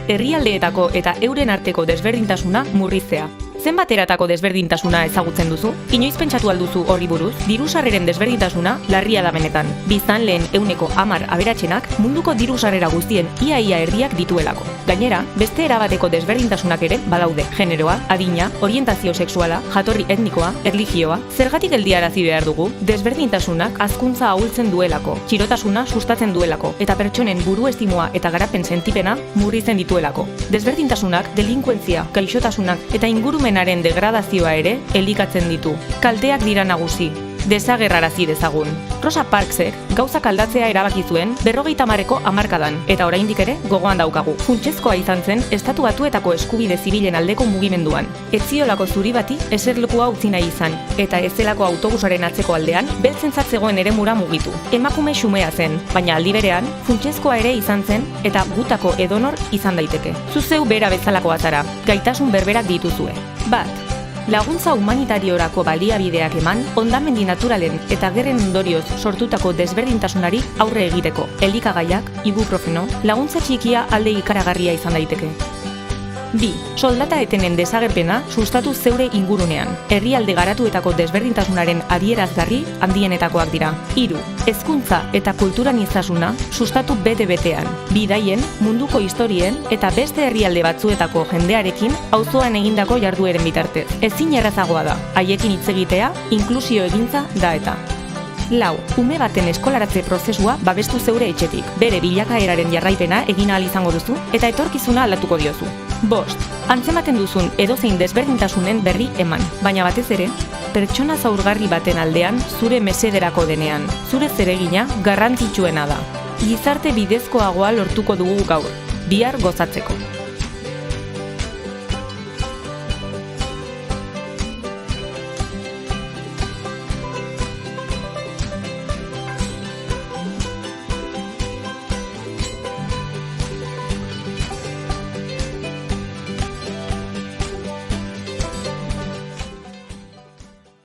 herrialdeetako eta euren arteko desberdintasuna murriztea. Zenbateratako desberdintasuna ezagutzen duzu? Inoiz pentsatu alduzu horri buruz? Diru-sarreren desberdintasuna larria da benetan. Biztanleen 10% aberatsenak munduko diru-sarrera guztien ia erdiak dituelako. Gainera, beste erabateko desberdintasunak ere badaude. Generoa, adina, orientazio sexuala, jatorri etnikoa, erlijioa. Zergatik geldiarazi behar dugu? Desberdintasunak hazkuntza ahultzen duelako, txirotasuna sustatzen duelako, eta pertsonen buruestimoa eta garapen sentipena murrizten dituelako. Desberdintasunak delinkuentzia, gaixotasunak eta ingurumenaren degradazioa ere elikatzen ditu. Kalteak dira nagusi. Desagerrarazi dezagun. Rosa Parksek gauzak aldatzea erabaki zuen 50ko hamarkadan, eta oraindik ere gogoan daukagu. Funtsezkoa izan zen Estatu Batuetako eskubide zibilen aldeko mugimenduan. Ez ziolako zuri bati eserlekua utzi nahi izan, eta ez zelako autobusaren atzeko aldean beltzentzat zegoen eremura mugitu. Emakume xumea zen, baina aldi berean funtsezkoa ere izan zen eta gutako edonor izan daiteke. Zuzeu bera bezalakoa zara, gaitasun berberak dituzue. Bat, laguntza humanitariorako baliabideak eman, hondamendi naturalen eta gerren ondorioz sortutako desberdintasunari aurre egiteko. Elikagaiak, ibuprofeno, laguntza txikia alde ikaragarria izan daiteke. 2. Soldata etenen desagerpena sustatu zeure ingurunean. Herrialde garatuetako desberdintasunaren adierazgarri handienetakoak dira. 3. Hezkuntza eta kulturaniztasuna sustatu bete-betean. Bidaien, munduko historien eta beste herrialde batzuetako jendearekin auzoan egindako jardueren bitartez. Ezin errazagoa da. Haiekin hitz egitea, inklusio egintza da eta. 4. Ume baten eskolaratze prozesua babestu zeure etxetik. Bere bilakaeraren jarraipena egin ahal izango duzu eta etorkizuna aldatuko diozu. 5. Antzematen duzun edozein desberdintasunen berri eman, baina batez ere, pertsona zaurgarri baten aldean zure mesederako denean. Zure zeregina garrantzitsuena da. Gizarte bidezkoagoa lortuko dugu gaur, bihar gozatzeko.